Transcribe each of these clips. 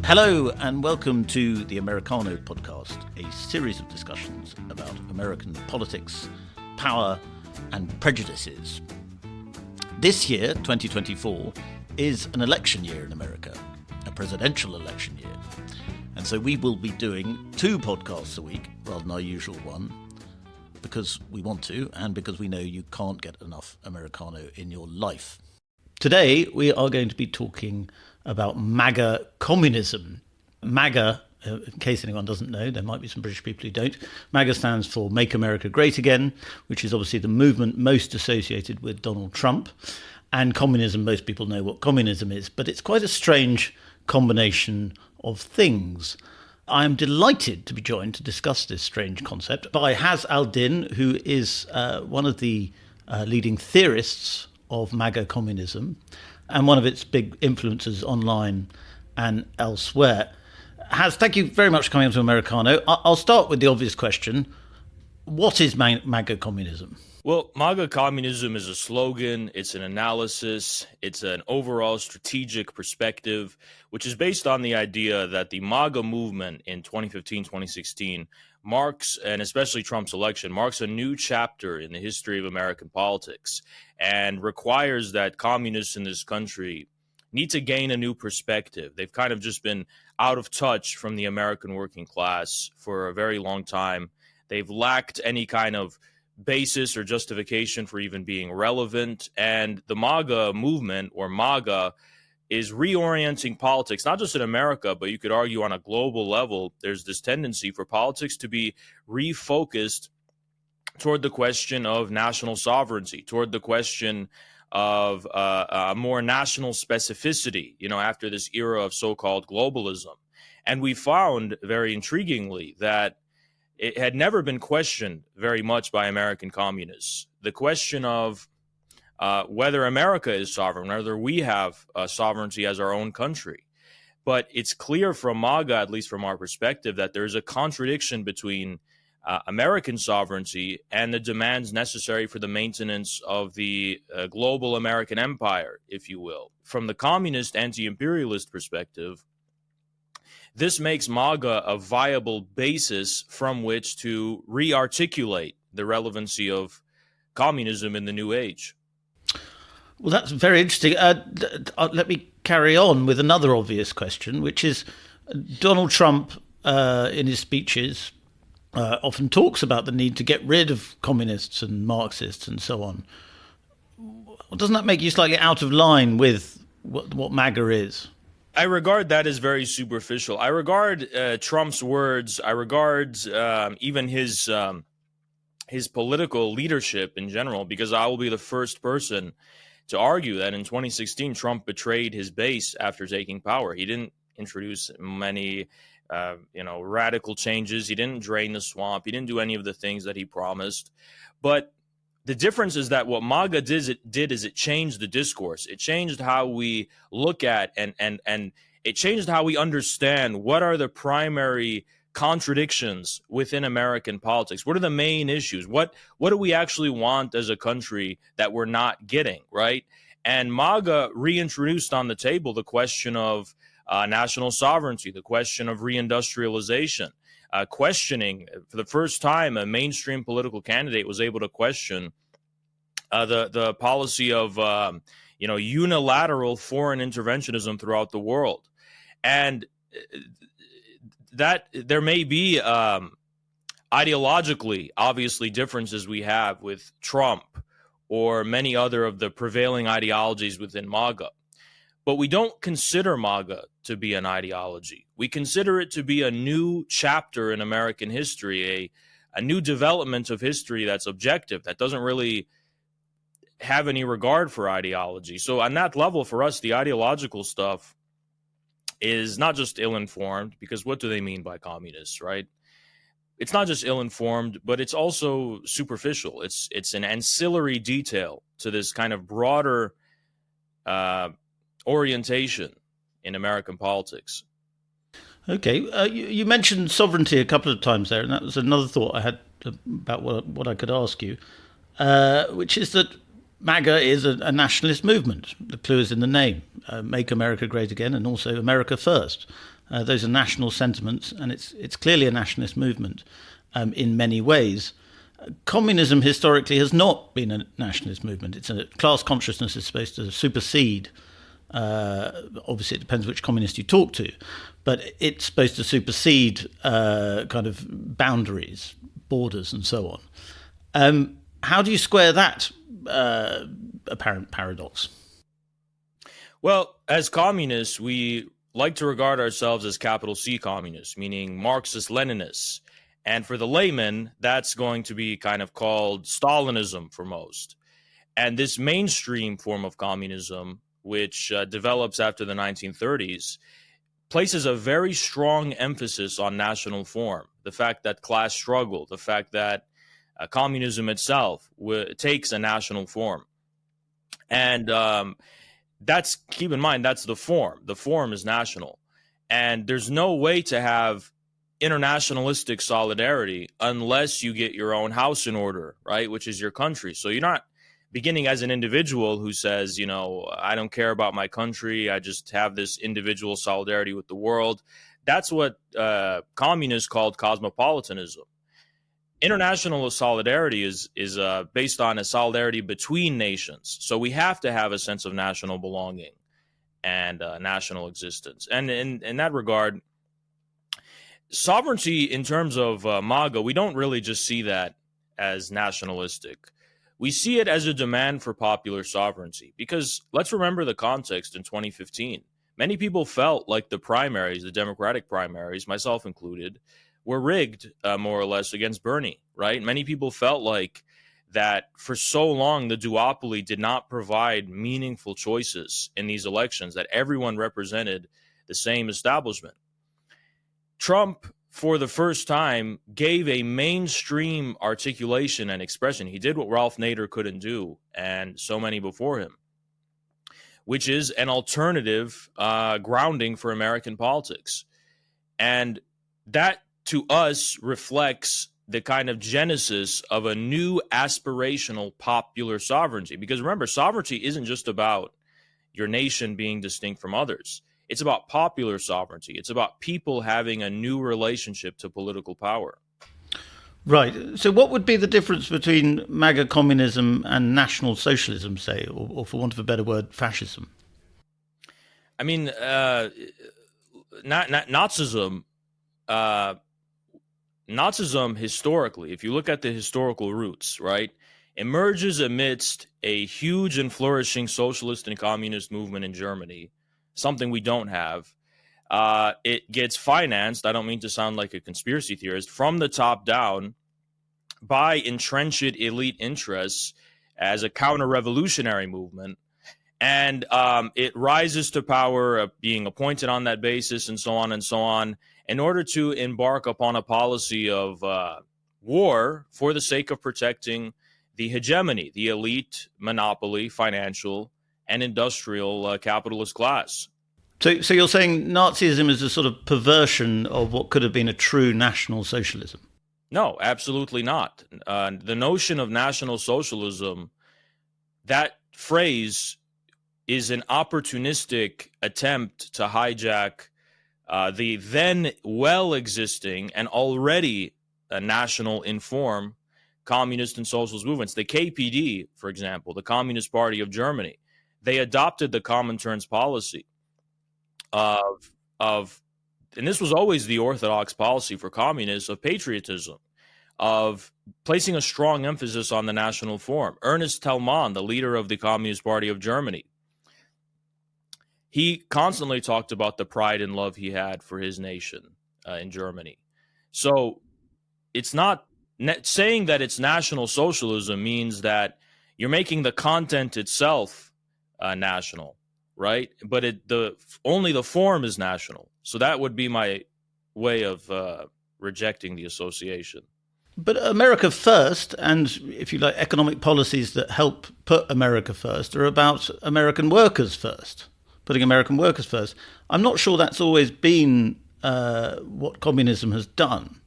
Hello and welcome to the Americano podcast, a series of discussions about American politics, power and prejudices. This year, 2024, is an election year in America, a presidential election year. And so we will be doing 2 podcasts a week rather than our usual one, because we want to and because we know you can't get enough Americano in your life. Today, we are going to be talking about MAGA Communism. MAGA, in case anyone doesn't know, there might be some British people who don't. MAGA stands for Make America Great Again, which is obviously the movement most associated with Donald Trump. And communism, most people know what communism is, but it's quite a strange combination of things. I am delighted to be joined to discuss this strange concept by Haz al-Din, who is one of the leading theorists of MAGA communism and one of its big influences online and elsewhere. Haz, thank you very much for coming on to Americano. I'll start with the obvious question. What is MAGA communism? Well, MAGA communism is a slogan, it's an analysis, it's an overall strategic perspective, which is based on the idea that the MAGA movement in 2015-2016 marks, and especially Trump's election, marks a new chapter in the history of American politics and requires that communists in this country need to gain a new perspective. They've kind of just been out of touch from the American working class for a very long time. They've lacked any kind of basis or justification for even being relevant. And the MAGA movement, or MAGA, is reorienting politics, not just in America, but you could argue on a global level. There's this tendency for politics to be refocused toward the question of national sovereignty, toward the question of a more national specificity, after this era of so-called globalism. And we found, very intriguingly, that it had never been questioned very much by American communists. The question of whether America is sovereign, whether we have sovereignty as our own country. But it's clear from MAGA, at least from our perspective, that there's a contradiction between American sovereignty and the demands necessary for the maintenance of the global American empire, if you will. From the communist anti-imperialist perspective, this makes MAGA a viable basis from which to re-articulate the relevancy of communism in the new age. Well, that's very interesting. Let me carry on with another obvious question, which is Donald Trump, in his speeches, often talks about the need to get rid of communists and Marxists and so on. Doesn't that make you slightly out of line with what MAGA is? I regard that as very superficial. I regard Trump's words, I regard even his political leadership in general, because I will be the first person to argue that in 2016, Trump betrayed his base after taking power. He didn't introduce many radical changes. He didn't drain the swamp. He didn't do any of the things that he promised. But the difference is that what MAGA did is it changed the discourse. It changed how we look at and it changed how we understand what are the primary contradictions within American politics. What are the main issues? What do we actually want as a country that we're not getting, right? And MAGA reintroduced on the table the question of national sovereignty, the question of reindustrialization, questioning, for the first time, a mainstream political candidate was able to question the policy of unilateral foreign interventionism throughout the world. And that there may be ideologically, obviously, differences we have with Trump or many other of the prevailing ideologies within MAGA. But we don't consider MAGA to be an ideology. We consider it to be a new chapter in American history, a new development of history that's objective, that doesn't really have any regard for ideology. So on that level, for us, the ideological stuff is not just ill-informed, because what do they mean by communists, right? It's not just ill-informed, but it's also superficial. It's an ancillary detail to this kind of broader orientation in American politics. Okay, you mentioned sovereignty a couple of times there, and that was another thought I had about what I could ask you, which is that MAGA is a nationalist movement. The clue is in the name, Make America Great Again, and also America First. Those are national sentiments, and it's clearly a nationalist movement in many ways. Communism historically has not been a nationalist movement. It's a class consciousness is supposed to supersede. Obviously, it depends which communist you talk to, but it's supposed to supersede kind of boundaries, borders, and so on. How do you square that apparent paradox? Well, as communists, we like to regard ourselves as capital C communists, meaning Marxist-Leninists. And for the layman, that's going to be kind of called Stalinism for most. And this mainstream form of communism, which develops after the 1930s, places a very strong emphasis on national form. The fact that class struggle, the fact that communism itself takes a national form. And keep in mind, that's the form. The form is national. And there's no way to have internationalistic solidarity unless you get your own house in order, right? Which is your country. So you're not beginning as an individual who says, I don't care about my country. I just have this individual solidarity with the world. That's what communists called cosmopolitanism. International solidarity is based on a solidarity between nations. So we have to have a sense of national belonging and national existence. And in that regard, sovereignty in terms of MAGA, we don't really just see that as nationalistic. We see it as a demand for popular sovereignty, because let's remember the context in 2015. Many people felt like the primaries, the Democratic primaries, myself included, were rigged more or less against Bernie, right? Many people felt like that for so long, the duopoly did not provide meaningful choices in these elections, that everyone represented the same establishment. Trump, for the first time, gave a mainstream articulation and expression. He did what Ralph Nader couldn't do, and so many before him, which is an alternative grounding for American politics. And that, to us, reflects the kind of genesis of a new aspirational popular sovereignty. Because remember, sovereignty isn't just about your nation being distinct from others. It's about popular sovereignty. It's about people having a new relationship to political power. Right. So what would be the difference between MAGA communism and National Socialism, say, or for want of a better word, fascism? I mean, Nazism, Nazism historically, if you look at the historical roots, right, emerges amidst a huge and flourishing socialist and communist movement in Germany, something we don't have. It gets financed, I don't mean to sound like a conspiracy theorist, from the top down by entrenched elite interests as a counter-revolutionary movement. And it rises to power, being appointed on that basis, and so on, in order to embark upon a policy of war for the sake of protecting the hegemony, the elite monopoly, financial and industrial capitalist class. So you're saying Nazism is a sort of perversion of what could have been a true National Socialism? No, absolutely not. The notion of National Socialism, that phrase is an opportunistic attempt to hijack the then well-existing and already national informed communist and socialist movements. The KPD, for example, the Communist Party of Germany, they adopted the Comintern's policy of and this was always the orthodox policy for communists, of patriotism, of placing a strong emphasis on the national form. Ernest Thälmann, the leader of the Communist Party of Germany, he constantly talked about the pride and love he had for his nation in Germany. So it's not saying that it's National Socialism means that you're making the content itself national, right? But only the form is national. So that would be my way of rejecting the association. But America First, and if you like, economic policies that help put America first, are about American workers first, putting American workers first. I'm not sure that's always been what communism has done.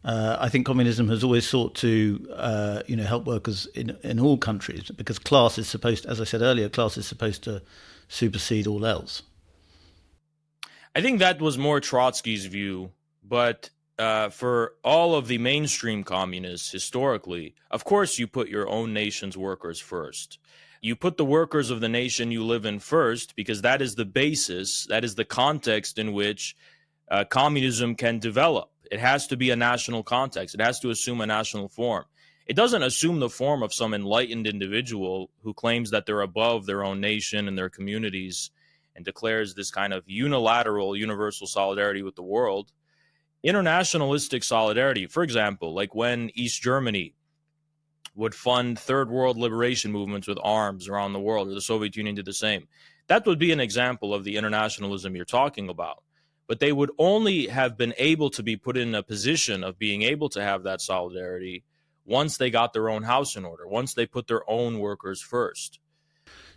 I think communism has always sought to, help workers in all countries, because class is supposed, as I said earlier, class is supposed to supersede all else. I think that was more Trotsky's view, but for all of the mainstream communists historically, of course, you put your own nation's workers first. You put the workers of the nation you live in first because that is the basis, that is the context in which communism can develop. It has to be a national context. It has to assume a national form. It doesn't assume the form of some enlightened individual who claims that they're above their own nation and their communities and declares this kind of unilateral, universal solidarity with the world. Internationalistic solidarity, for example, like when East Germany would fund third world liberation movements with arms around the world, or the Soviet Union did the same. That would be an example of the internationalism you're talking about. But they would only have been able to be put in a position of being able to have that solidarity once they got their own house in order, once they put their own workers first.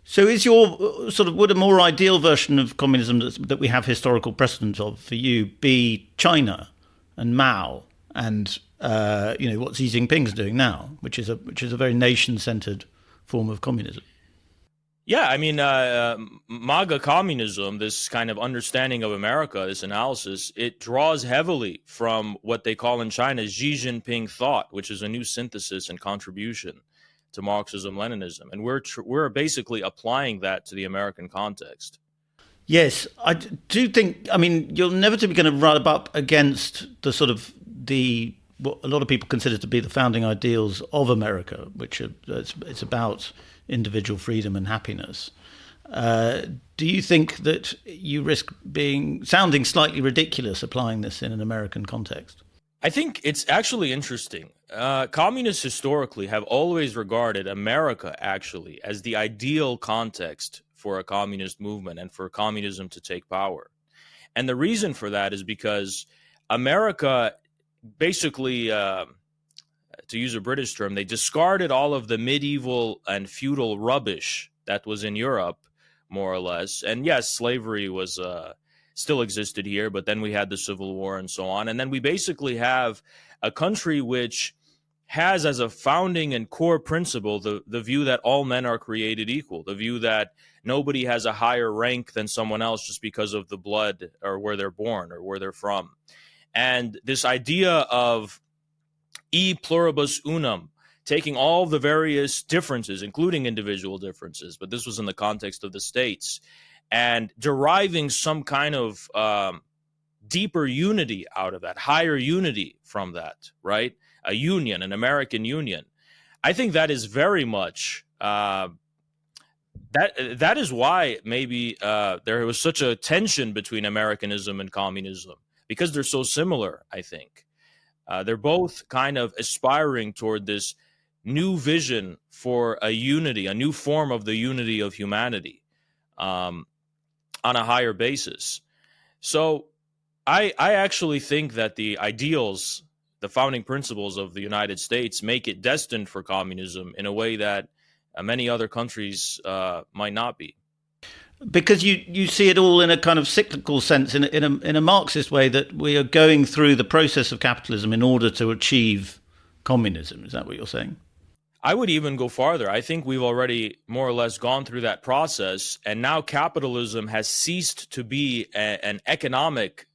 So is your would a more ideal version of communism that we have historical precedent of for you be China and Mao and what Xi Jinping's doing now, which is a very nation-centered form of communism? Yeah, I mean, MAGA communism, this kind of understanding of America, this analysis, it draws heavily from what they call in China Xi Jinping thought, which is a new synthesis and contribution to Marxism-Leninism. And we're basically applying that to the American context. Yes, I do think, you're inevitably going to rub up against what a lot of people consider to be the founding ideals of America, which it's about individual freedom and happiness. Do you think that you risk sounding slightly ridiculous applying this in an American context? I think it's actually interesting. Communists historically have always regarded America actually as the ideal context for a communist movement and for communism to take power. And the reason for that is because America basically, to use a British term, they discarded all of the medieval and feudal rubbish that was in Europe, more or less. And yes, slavery was still existed here, but then we had the Civil War and so on. And then we basically have a country which has as a founding and core principle the view that all men are created equal, the view that nobody has a higher rank than someone else just because of the blood or where they're born or where they're from. And this idea of e pluribus unum, taking all the various differences, including individual differences, but this was in the context of the states, and deriving some kind of deeper unity out of that, higher unity from that, right? A union, an American union. I think that is very much, that is why maybe there was such a tension between Americanism and communism, because they're so similar, I think. They're both kind of aspiring toward this new vision for a unity, a new form of the unity of humanity on a higher basis. So I actually think that the ideals, the founding principles of the United States make it destined for communism in a way that many other countries might not be. Because you see it all in a kind of cyclical sense, in a Marxist way, that we are going through the process of capitalism in order to achieve communism. Is that what you're saying? I would even go farther. I think we've already more or less gone through that process, and now capitalism has ceased to be an economic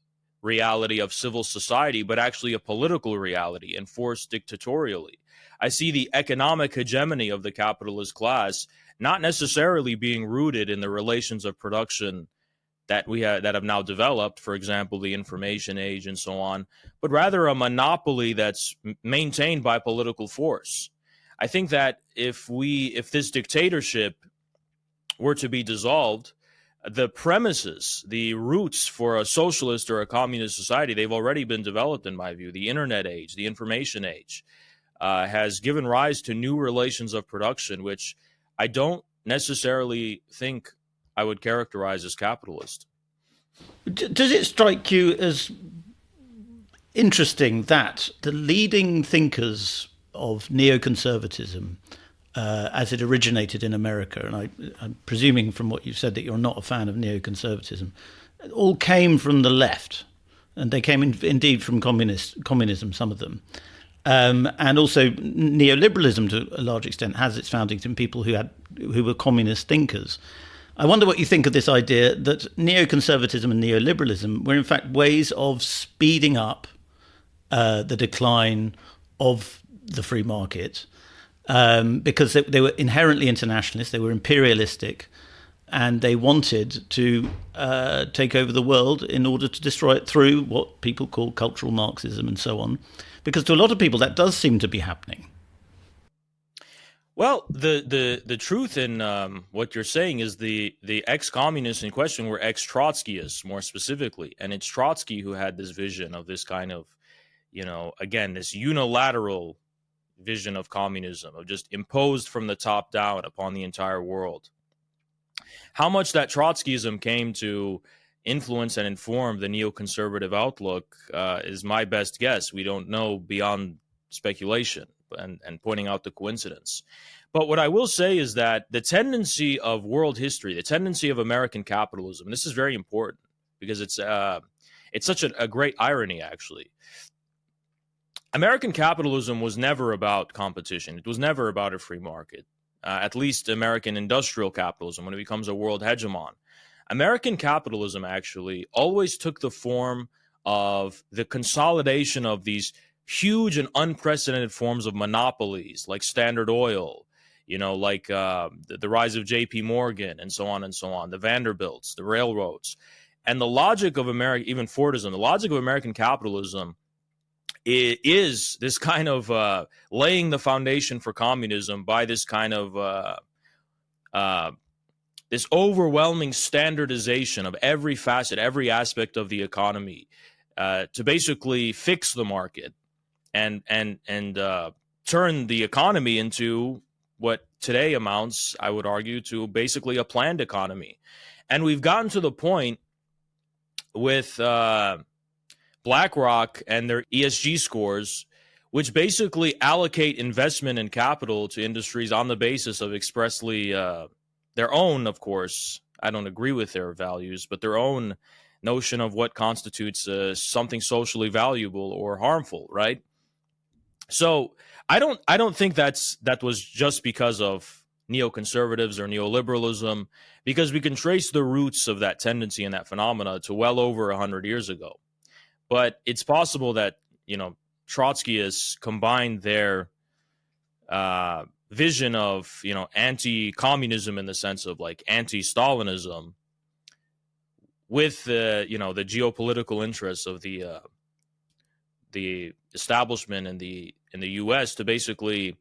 reality of civil society, but actually a political reality enforced dictatorially. I see the economic hegemony of the capitalist class not necessarily being rooted in the relations of production that have now developed, for example, the information age and so on, but rather a monopoly that's maintained by political force. I think that if this dictatorship were to be dissolved, the premises, the roots for a socialist or a communist society, they've already been developed, in my view. The internet age, the information age, has given rise to new relations of production, which I don't necessarily think I would characterize as capitalist. Does it strike you as interesting that the leading thinkers of neoconservatism, as it originated in America, and I'm presuming from what you've said that you're not a fan of neoconservatism, all came from the left, and they came indeed from communism, some of them. And also neoliberalism, to a large extent, has its foundings in people who were communist thinkers. I wonder what you think of this idea that neoconservatism and neoliberalism were in fact ways of speeding up the decline of the free market, because they were inherently internationalist, they were imperialistic, and they wanted to take over the world in order to destroy it through what people call cultural Marxism and so on. Because to a lot of people, that does seem to be happening. Well, the truth in what you're saying is the ex-communists in question were ex-Trotskyists, more specifically. And it's Trotsky who had this vision of this kind of, again, this unilateral vision of communism, of just imposed from the top down upon the entire world. How much that Trotskyism came to influence and inform the neoconservative outlook is my best guess. We don't know beyond speculation and pointing out the coincidence. But what I will say is that the tendency of world history, the tendency of American capitalism, and this is very important because it's such a great irony, actually. American capitalism was never about competition. It was never about a free market. At least American industrial capitalism, when it becomes a world hegemon. American capitalism actually always took the form of the consolidation of these huge and unprecedented forms of monopolies, like Standard Oil, like the rise of J.P. Morgan, and so on and so on, the Vanderbilts, the railroads. And the logic of even Fordism, the logic of American capitalism is this kind of laying the foundation for communism by this kind of this overwhelming standardization of every facet, every aspect of the economy, to basically fix the market and turn the economy into what today amounts, I would argue, to basically a planned economy. And we've gotten to the point with BlackRock and their ESG scores, which basically allocate investment and capital to industries on the basis of expressly their own, of course, I don't agree with their values, but their own notion of what constitutes something socially valuable or harmful, right? So I don't think that was just because of neoconservatives or neoliberalism, because we can trace the roots of that tendency and that phenomena to well over 100 years ago. But it's possible that, Trotskyists combined their vision of, anti-communism in the sense of like anti-Stalinism with the geopolitical interests of the establishment in the U.S. to basically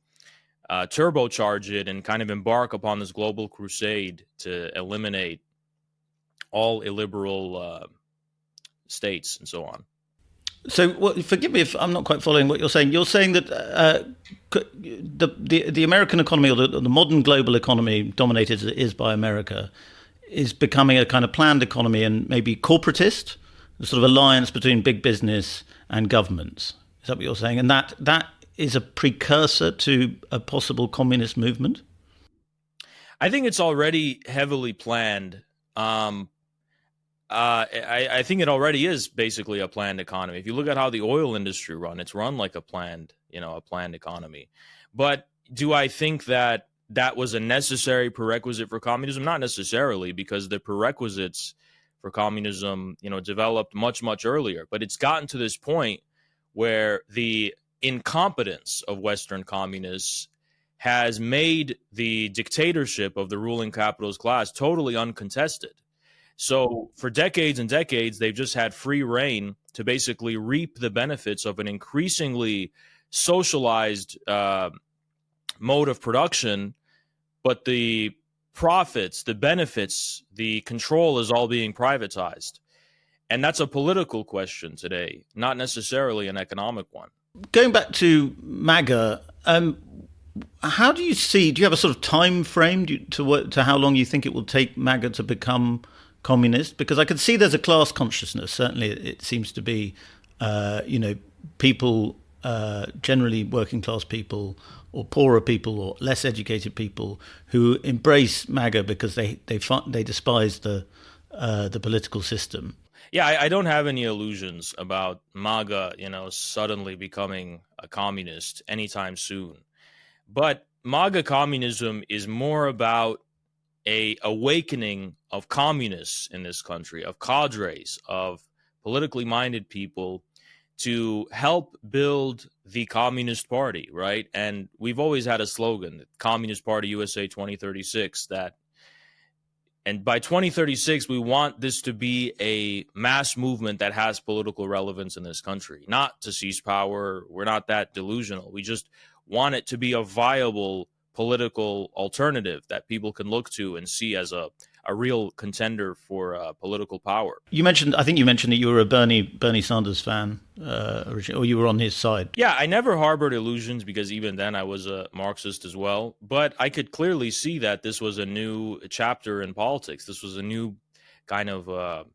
turbocharge it and kind of embark upon this global crusade to eliminate all illiberal states and so on. So, forgive me if I'm not quite following what you're saying. You're saying that the American economy, or the modern global economy, dominated as it is by America, is becoming a kind of planned economy and maybe corporatist, a sort of alliance between big business and governments. Is that what you're saying? And that is a precursor to a possible communist movement? I think it's already heavily planned. I think it already is basically a planned economy. If you look at how the oil industry it's run like a planned economy. But do I think that was a necessary prerequisite for communism? Not necessarily, because the prerequisites for communism, developed much, much earlier. But it's gotten to this point where the incompetence of Western communists has made the dictatorship of the ruling capitalist class totally uncontested. So for decades and decades, they've just had free reign to basically reap the benefits of an increasingly socialized mode of production, but the profits, the benefits, the control is all being privatized. And that's a political question today, not necessarily an economic one. Going back to MAGA, how do you have a sort of time frame to how long you think it will take MAGA to become communist? Because I can see there's a class consciousness. Certainly it seems to be, people, generally working class people or poorer people or less educated people who embrace MAGA because they despise the political system. Yeah, I don't have any illusions about MAGA, suddenly becoming a communist anytime soon. But MAGA communism is more about a awakening of communists in this country, of cadres, of politically minded people to help build the Communist Party, right? And we've always had a slogan, Communist Party USA 2036, and by 2036, we want this to be a mass movement that has political relevance in this country, not to seize power. We're not that delusional. We just want it to be a viable political alternative that people can look to and see as a real contender for political power. I think you mentioned that you were a Bernie Sanders fan originally, or you were on his side. Yeah, I never harbored illusions because even then I was a Marxist as well. But I could clearly see that this was a new chapter in politics. This was a new kind of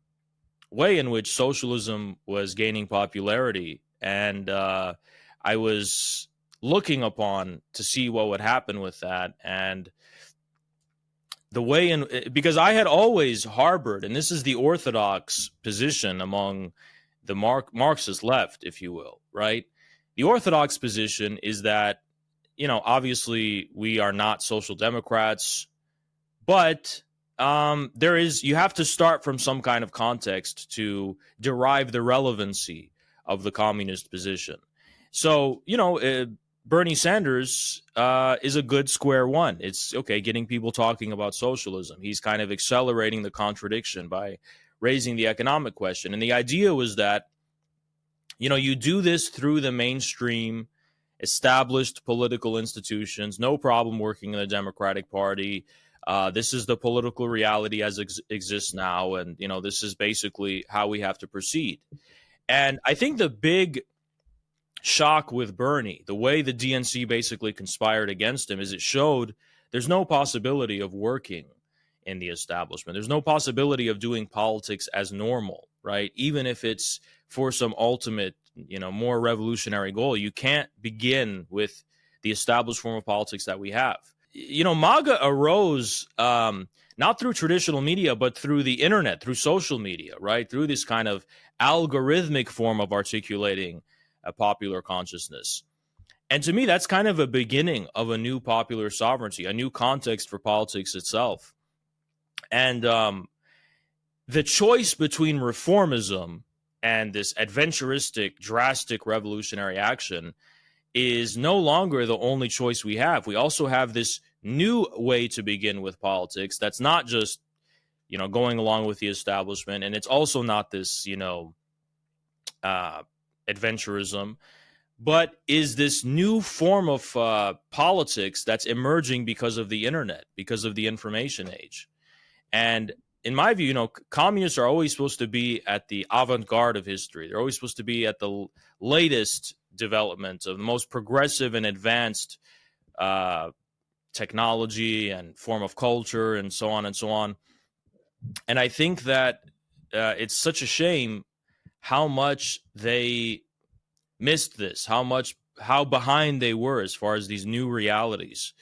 way in which socialism was gaining popularity. And I was looking upon to see what would happen with that. And the way because I had always harbored, and this is the orthodox position among the Marxist left, if you will, right? The orthodox position is that, obviously we are not social democrats, but you have to start from some kind of context to derive the relevancy of the communist position. So, Bernie Sanders is a good square one. It's okay getting people talking about socialism. He's kind of accelerating the contradiction by raising the economic question. And the idea was that, you do this through the mainstream established political institutions, no problem working in the Democratic Party. This is the political reality as exists now. And, this is basically how we have to proceed. And I think the big shock with Bernie, the way the DNC basically conspired against him, is it showed there's no possibility of working in the establishment. There's no possibility of doing politics as normal, right? Even if it's for some ultimate, more revolutionary goal, you can't begin with the established form of politics that we have. MAGA arose not through traditional media, but through the internet, through social media, right? Through this kind of algorithmic form of articulating a popular consciousness. And to me, that's kind of a beginning of a new popular sovereignty, a new context for politics itself. And the choice between reformism and this adventuristic, drastic revolutionary action is no longer the only choice we have. We also have this new way to begin with politics that's not just, going along with the establishment. And it's also not this, adventurism, but is this new form of politics that's emerging because of the internet, because of the information age. And in my view, communists are always supposed to be at the avant-garde of history. They're always supposed to be at the latest development of the most progressive and advanced technology and form of culture and so on and so on. And I think that it's such a shame how much they missed this, how behind they were as far as these new realities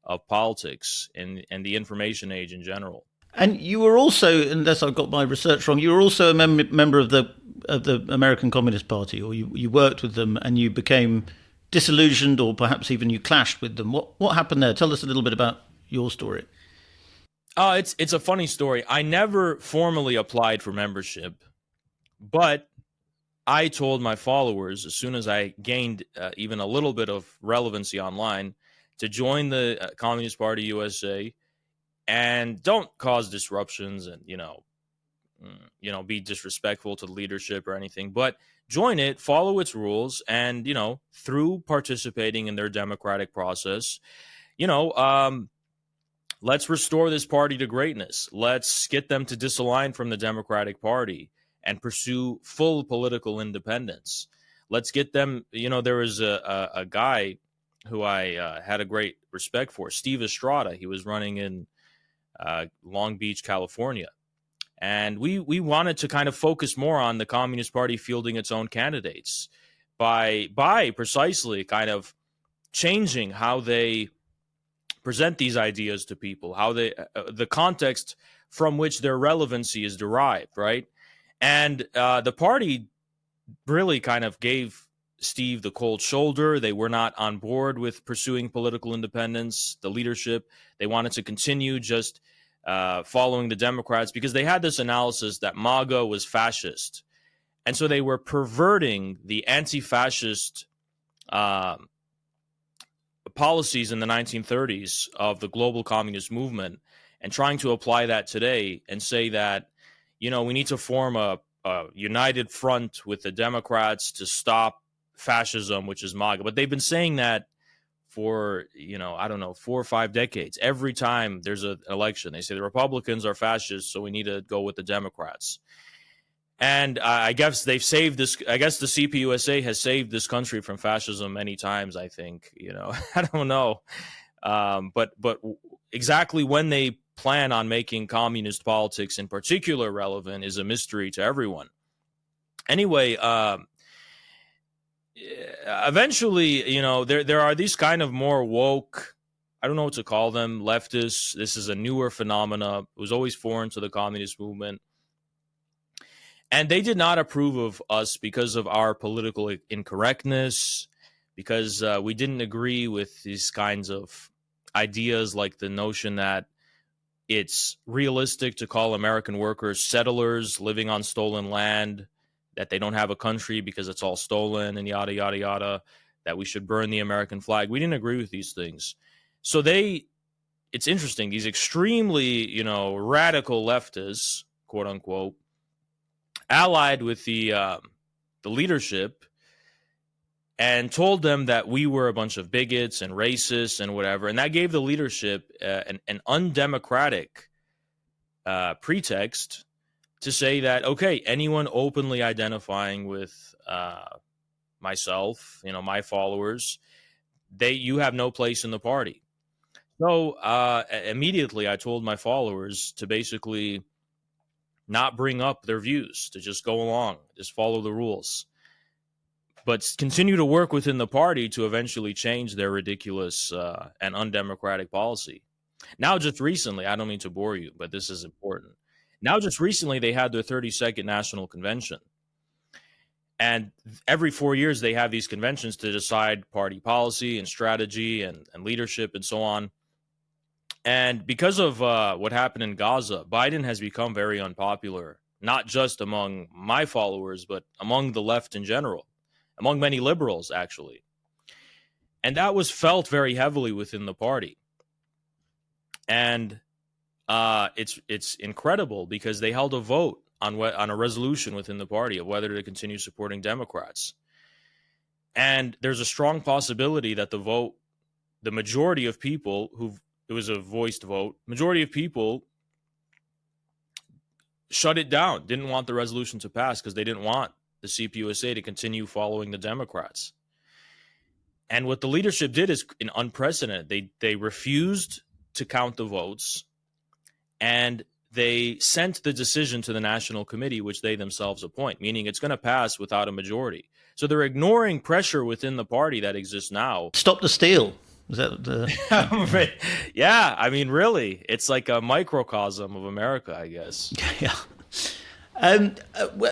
of politics and the information age in general. And you were also, unless I've got my research wrong, you were also a member of the American Communist Party, or you worked with them, and you became disillusioned, or perhaps even you clashed with them. What happened there? Tell us a little bit about your story. It's a funny story. I never formally applied for membership, but I told my followers as soon as I gained even a little bit of relevancy online to join the Communist Party USA and don't cause disruptions and, be disrespectful to the leadership or anything, but join it, follow its rules, and, through participating in their democratic process, let's restore this party to greatness. Let's get them to disalign from the Democratic Party and pursue full political independence. Let's get them, there was a guy who I had a great respect for, Steve Estrada. He was running in Long Beach, California. And we wanted to kind of focus more on the Communist Party fielding its own candidates by precisely kind of changing how they present these ideas to people, how they the context from which their relevancy is derived, right? And the party really kind of gave Steve the cold shoulder. They were not on board with pursuing political independence. The leadership, they wanted to continue just following the Democrats, because they had this analysis that MAGA was fascist. And so they were perverting the anti-fascist policies in the 1930s of the global communist movement and trying to apply that today and say that, we need to form a united front with the Democrats to stop fascism, which is MAGA. But they've been saying that for, 4 or 5 decades. Every time there's an election, they say the Republicans are fascists, so we need to go with the Democrats. And I guess they've saved this. I guess the CPUSA has saved this country from fascism many times, I think. I don't know. But exactly when they plan on making communist politics in particular relevant is a mystery to everyone. Anyway, eventually, there are these kind of more woke, I don't know what to call them, leftists. This is a newer phenomena. It was always foreign to the communist movement. And they did not approve of us because of our political incorrectness, because we didn't agree with these kinds of ideas, like the notion that it's realistic to call American workers settlers living on stolen land, that they don't have a country because it's all stolen, and yada, yada, yada, that we should burn the American flag. We didn't agree with these things. So it's interesting, these extremely, radical leftists, quote unquote, allied with the leadership and told them that we were a bunch of bigots and racists and whatever. And that gave the leadership an undemocratic pretext to say that, okay, anyone openly identifying with myself, my followers, you have no place in the party. So immediately I told my followers to basically not bring up their views, to just go along, just follow the rules, but continue to work within the party to eventually change their ridiculous and undemocratic policy. Now, just recently, I don't mean to bore you, but this is important. Now, just recently, they had their 32nd National Convention. And every 4 years, they have these conventions to decide party policy and strategy and leadership and so on. And because of what happened in Gaza, Biden has become very unpopular, not just among my followers, but among the left in general, among many liberals, actually. And that was felt very heavily within the party. And it's incredible because they held a vote on a resolution within the party of whether to continue supporting Democrats. And there's a strong possibility that the majority of people it was a voiced vote, majority of people shut it down, didn't want the resolution to pass because they didn't want the CPUSA to continue following the Democrats. And what the leadership did is unprecedented. They refused to count the votes, and they sent the decision to the National Committee, which they themselves appoint, meaning it's going to pass without a majority. So they're ignoring pressure within the party that exists now. Stop the steal. Is that the... Yeah, I mean, really, it's like a microcosm of America, I guess. Yeah.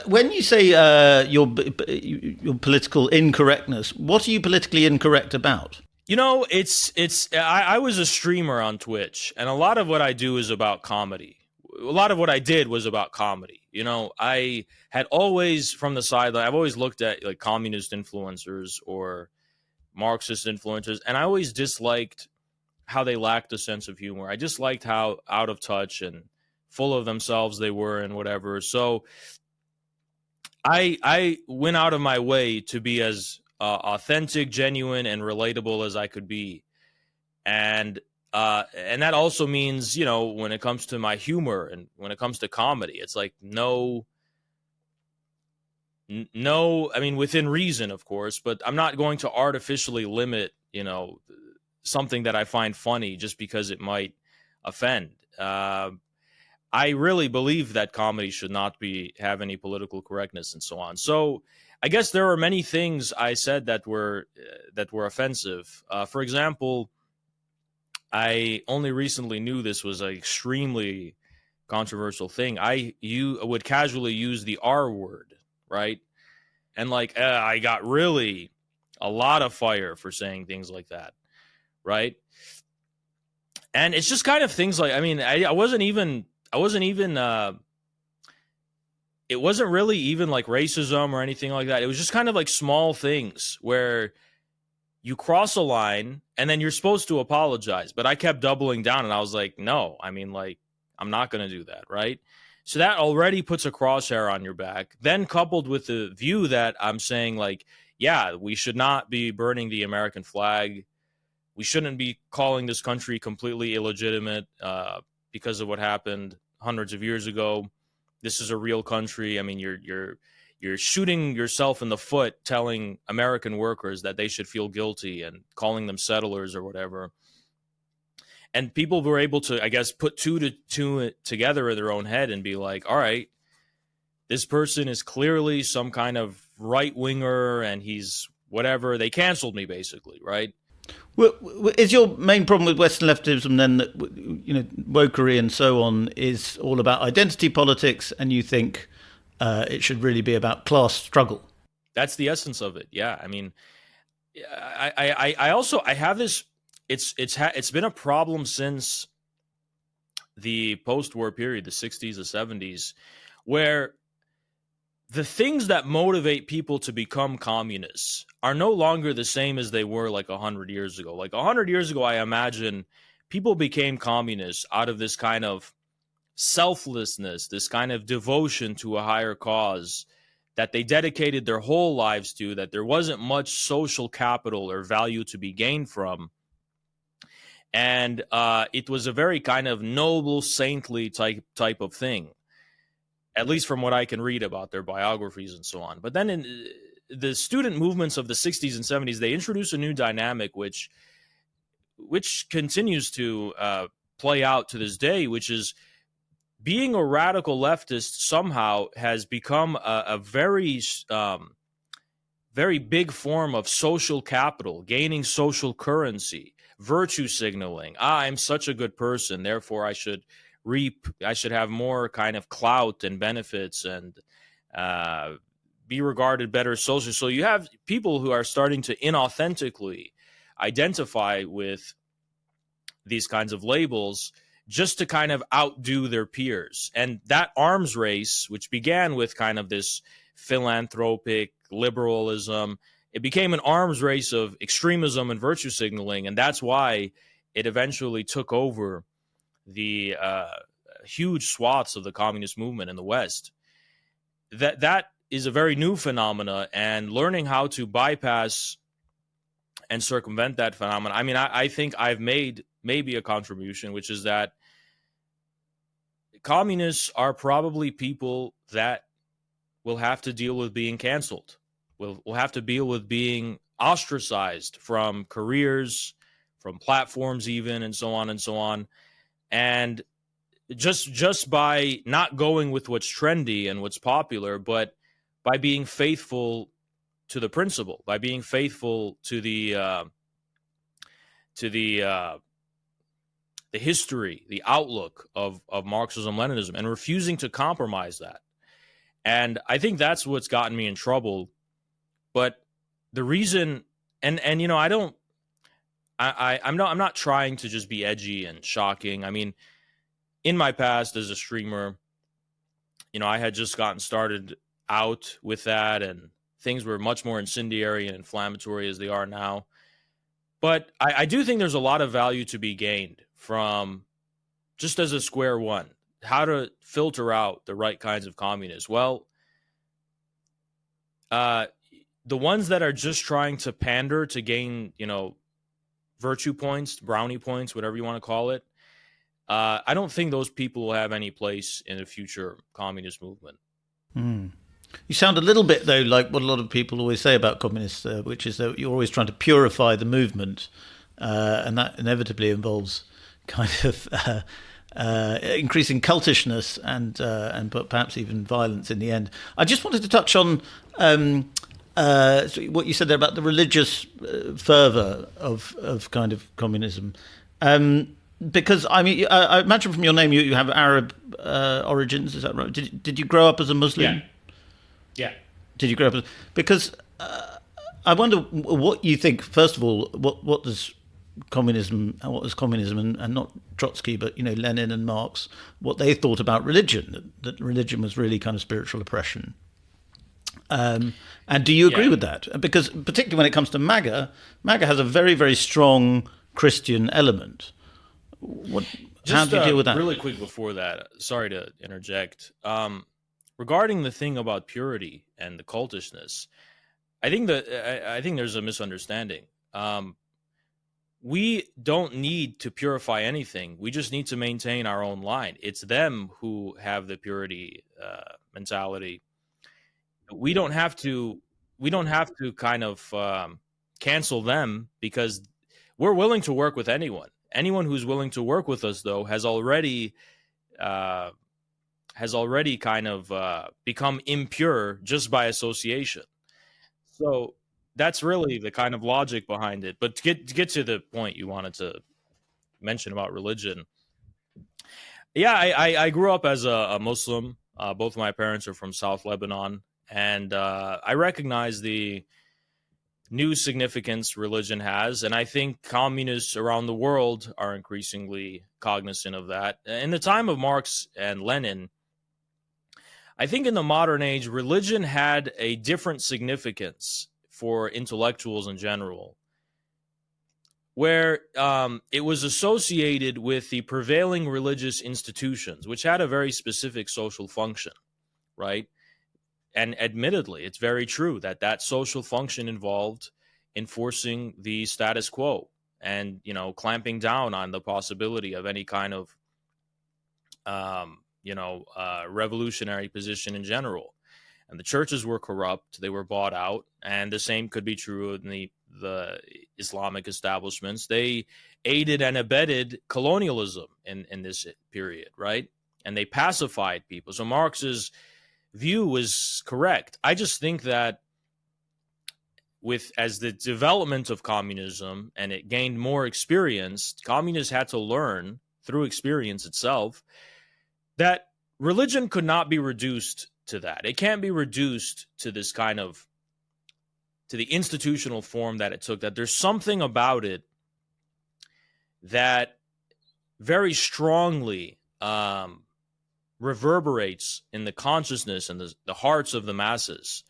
When you say your political incorrectness, what are you politically incorrect about? I was a streamer on Twitch, and a lot of what I do is about comedy. A lot of what I did was about comedy. I had always, from the sideline, I've always looked at like communist influencers or Marxist influencers, and I always disliked how they lacked a sense of humor. I just liked how out of touch and full of themselves they were and whatever. So I went out of my way to be as authentic, genuine, and relatable as I could be. And that also means, when it comes to my humor and when it comes to comedy, it's like no, I mean, within reason, of course, but I'm not going to artificially limit, something that I find funny just because it might offend. I really believe that comedy should not have any political correctness and so on. So I guess there are many things I said that were offensive. For example, I only recently knew this was an extremely controversial thing. You would casually use the R word, right? And I got really a lot of fire for saying things like that, right? And it's just kind of things like, I mean, I wasn't even, it wasn't really even like racism or anything like that. It was just kind of like small things where you cross a line and then you're supposed to apologize. But I kept doubling down and I was like, no, I mean, like, I'm not going to do that, right? So that already puts a crosshair on your back. Then coupled with the view that I'm saying, like, yeah, we should not be burning the American flag. We shouldn't be calling this country completely illegitimate because of what happened hundreds of years ago. This is a real country. I mean, you're shooting yourself in the foot telling American workers that they should feel guilty and calling them settlers or whatever. And people were able to, I guess, put two together in their own head and be like, all right, this person is clearly some kind of right-winger and he's whatever. They canceled me, basically, right? Well, is your main problem with Western leftism then that, wokery and so on is all about identity politics, and you think it should really be about class struggle? That's the essence of it. Yeah, I mean, I also have this. It's been a problem since the post-war period, the 60s, the 70s, where the things that motivate people to become communists are no longer the same as they were like 100 years ago. Like 100 years ago, I imagine people became communists out of this kind of selflessness, this kind of devotion to a higher cause that they dedicated their whole lives to, that there wasn't much social capital or value to be gained from. And it was a very kind of noble, saintly type of thing, at least from what I can read about their biographies and so on. But then in the student movements of the 60s and 70s, they introduced a new dynamic, which continues to play out to this day, which is being a radical leftist somehow has become a very, very big form of social capital, gaining social currency, virtue signaling. I'm such a good person, therefore I should have more kind of clout and benefits and be regarded better socially. So you have people who are starting to inauthentically identify with these kinds of labels just to kind of outdo their peers. And that arms race, which began with kind of this philanthropic liberalism, it became an arms race of extremism and virtue signaling. And that's why it eventually took over the huge swaths of the communist movement in the West. That is a very new phenomena, and learning how to bypass and circumvent that phenomenon. I mean, I think I've made maybe a contribution, which is that communists are probably people that will have to deal with being canceled, will have to deal with being ostracized from careers, from platforms even, and so on and so on. And just by not going with what's trendy and what's popular, but by being faithful to the principle, by being faithful to the history, the outlook of Marxism, Leninism, and refusing to compromise that. And I think that's what's gotten me in trouble. But the reason, and I'm not trying to just be edgy and shocking. I mean, in my past as a streamer, I had just gotten started out with that, and things were much more incendiary and inflammatory as they are now. But I do think there's a lot of value to be gained from, just as a square one, how to filter out the right kinds of communists. Well, the ones that are just trying to pander to gain, virtue points, brownie points, whatever you want to call it, I don't think those people will have any place in a future communist movement. You sound a little bit, though, like what a lot of people always say about communists, which is that you're always trying to purify the movement, and that inevitably involves kind of increasing cultishness and perhaps even violence in the end. I just wanted to touch on what you said there about the religious fervour of kind of communism. Because, I mean, I imagine from your name you have Arab origins, is that right? Did you grow up as a Muslim? Yeah. Did you grow up as... Because I wonder what you think, first of all, what does communism, what was communism, and not Trotsky, but Lenin and Marx, what they thought about religion, that religion was really kind of spiritual oppression. And do you agree with that? Because particularly when it comes to MAGA has a very, very strong Christian element. How do you deal with that? Really quick before that, sorry to interject. Regarding the thing about purity and the cultishness, I think there's a misunderstanding. We don't need to purify anything. We just need to maintain our own line. It's them who have the purity mentality. We don't have to kind of cancel them, because we're willing to work with anyone. Anyone who's willing to work with us, though, has already kind of become impure just by association. So that's really the kind of logic behind it. But to get to the point you wanted to mention about religion, I grew up as a Muslim. Both of my parents are from South Lebanon, and I recognize the new significance religion has, and I think communists around the world are increasingly cognizant of that. In the time of Marx and Lenin, I think in the modern age, religion had a different significance for intellectuals in general, where it was associated with the prevailing religious institutions, which had a very specific social function, right? And admittedly, it's very true that social function involved enforcing the status quo and, clamping down on the possibility of any kind of, revolutionary position in general. And the churches were corrupt; they were bought out, and the same could be true in the Islamic establishments. They aided and abetted colonialism in this period, right? And they pacified people. So Marx's view was correct. I just think that as the development of communism and it gained more experience, communists had to learn through experience itself that religion could not be reduced to that. It can't be reduced to this kind of, to the institutional form that it took, that there's something about it that very strongly reverberates in the consciousness and the hearts of the masses.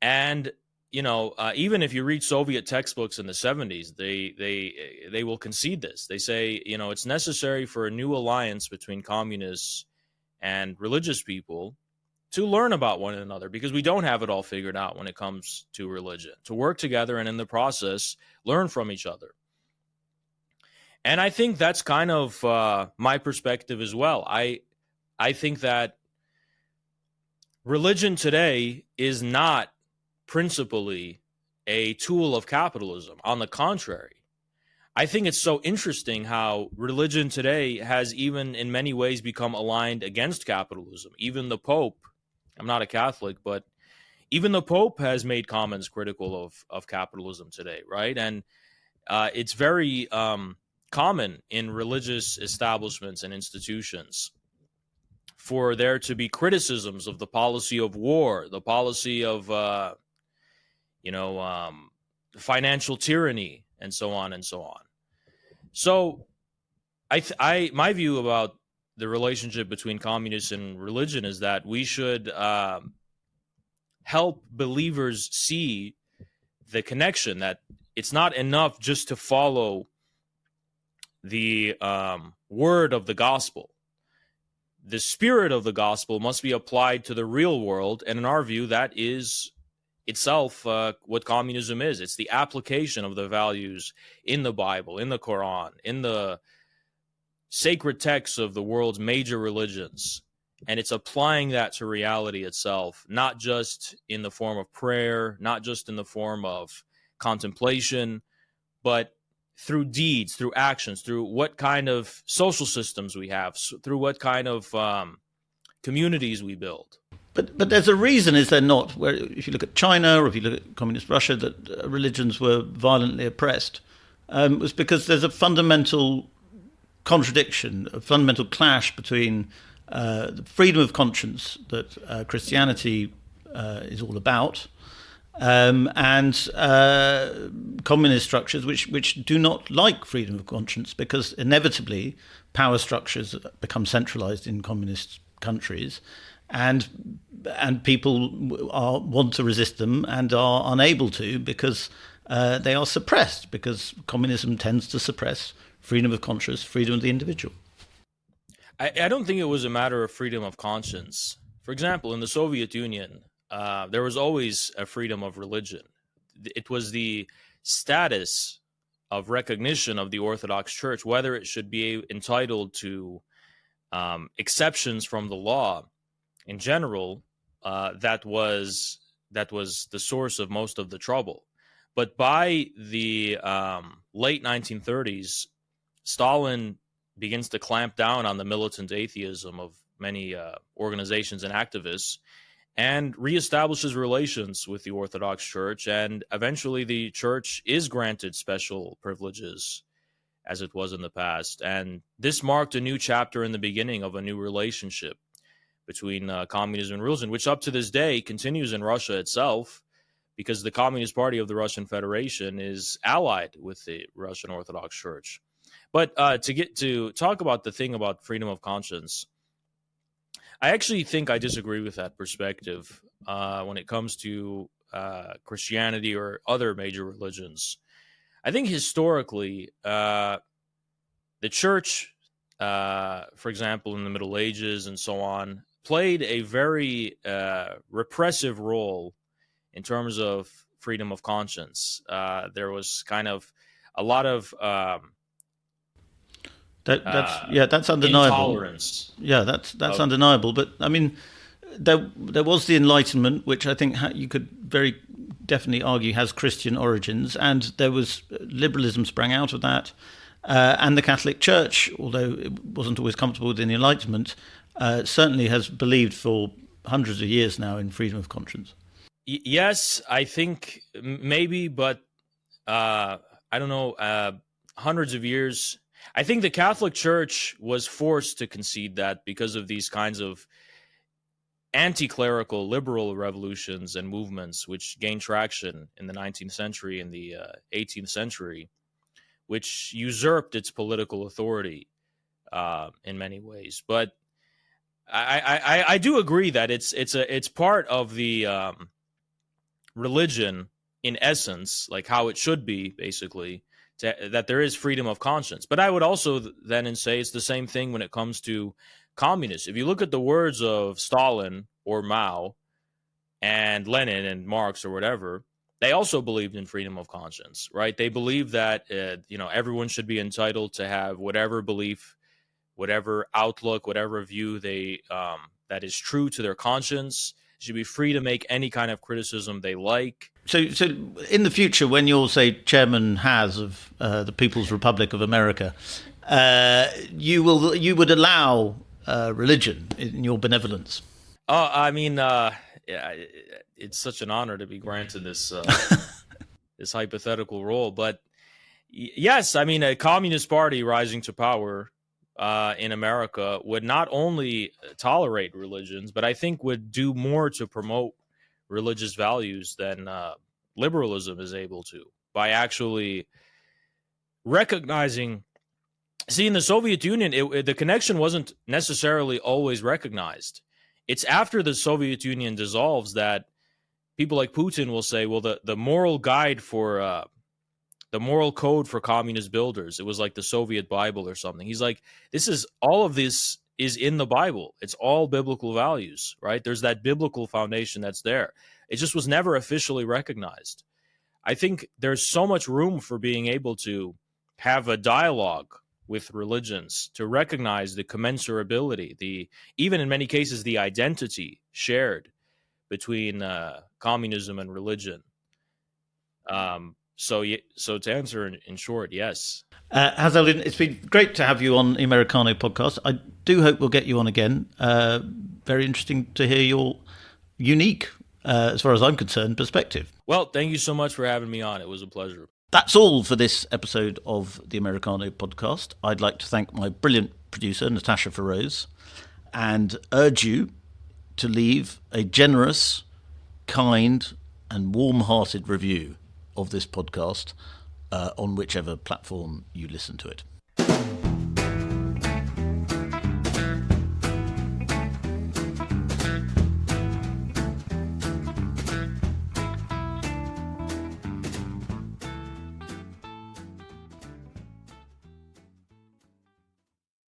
And, even if you read Soviet textbooks in the 70s, they will concede this. They say, it's necessary for a new alliance between communists and religious people to learn about one another, because we don't have it all figured out when it comes to religion, to work together and in the process learn from each other. And I think that's kind of my perspective as well. I think that religion today is not principally a tool of capitalism. On the contrary, I think it's so interesting how religion today has even in many ways become aligned against capitalism. Even the Pope, I'm not a Catholic, but even the Pope has made comments critical of capitalism today, right? And it's very common in religious establishments and institutions for there to be criticisms of the policy of war, the policy of financial tyranny, and so on and so on. So my view about the relationship between communists and religion is that we should help believers see the connection, that it's not enough just to follow the word of the gospel. The spirit of the gospel must be applied to the real world, and in our view, that is itself what communism is. It's the application of the values in the Bible, in the Quran, in the sacred texts of the world's major religions, and it's applying that to reality itself, not just in the form of prayer, not just in the form of contemplation, but through deeds, through actions, through what kind of social systems we have, through what kind of communities we build. But there's a reason, is there not, where if you look at China or if you look at communist Russia, that religions were violently oppressed, was because there's a fundamental contradiction, a fundamental clash between the freedom of conscience that Christianity is all about, and communist structures which do not like freedom of conscience, because inevitably power structures become centralized in communist countries, and people want to resist them and are unable to, because they are suppressed, because communism tends to suppress freedom of conscience, freedom of the individual. I don't think it was a matter of freedom of conscience. For example, in the Soviet Union, there was always a freedom of religion. It was the status of recognition of the Orthodox Church, whether it should be entitled to exceptions from the law in general, that was the source of most of the trouble. But by the late 1930s, Stalin begins to clamp down on the militant atheism of many organizations and activists, and reestablishes relations with the Orthodox Church, and eventually the Church is granted special privileges, as it was in the past. And this marked a new chapter in the beginning of a new relationship between communism and religion, which up to this day continues in Russia itself, because the Communist Party of the Russian Federation is allied with the Russian Orthodox Church. But to talk about the thing about freedom of conscience, I actually think I disagree with that perspective when it comes to Christianity or other major religions. I think historically, the church, for example, in the Middle Ages and so on, played a very repressive role in terms of freedom of conscience. There was kind of a lot of that's undeniable. Intolerance. Yeah, that's undeniable. But I mean, there was the Enlightenment, which I think you could very definitely argue has Christian origins, and there was liberalism sprang out of that, and the Catholic Church, although it wasn't always comfortable with the Enlightenment, certainly has believed for hundreds of years now in freedom of conscience. Yes, I think maybe, but I don't know, hundreds of years. I think the Catholic Church was forced to concede that because of these kinds of anti-clerical liberal revolutions and movements which gained traction in the 19th century and the 18th century, which usurped its political authority in many ways. But I do agree that it's part of the religion in essence, like how it should be, basically, that there is freedom of conscience. But I would also then say it's the same thing when it comes to communists. If you look at the words of Stalin or Mao and Lenin and Marx or whatever, they also believed in freedom of conscience, right? They believed that everyone should be entitled to have whatever belief, whatever outlook, whatever view they that is true to their conscience. Should be free to make any kind of criticism they like. So in the future, when you're, say, Chairman Has of the People's Republic of America, you would allow religion in your benevolence? I mean, it's such an honor to be granted this this hypothetical role. But yes, I mean, a communist party rising to power in America would not only tolerate religions, but I think would do more to promote religious values than liberalism is able to, by actually recognizing. See, in the Soviet Union, the connection wasn't necessarily always recognized. It's after the Soviet Union dissolves that people like Putin will say, well, the moral guide for the moral code for communist builders, it was like the Soviet Bible or something. He's like, all of this is in the Bible. It's all biblical values, right? There's that biblical foundation that's there. It just was never officially recognized. I think there's so much room for being able to have a dialogue with religions, to recognize the commensurability, even in many cases, the identity shared between communism and religion. So to answer in short, yes. Hazel, it's been great to have you on the Americano podcast. I do hope we'll get you on again. Very interesting to hear your unique, as far as I'm concerned, perspective. Well, thank you so much for having me on. It was a pleasure. That's all for this episode of the Americano podcast. I'd like to thank my brilliant producer, Natasha Feroz, and urge you to leave a generous, kind, and warm-hearted review of this podcast on whichever platform you listen to it.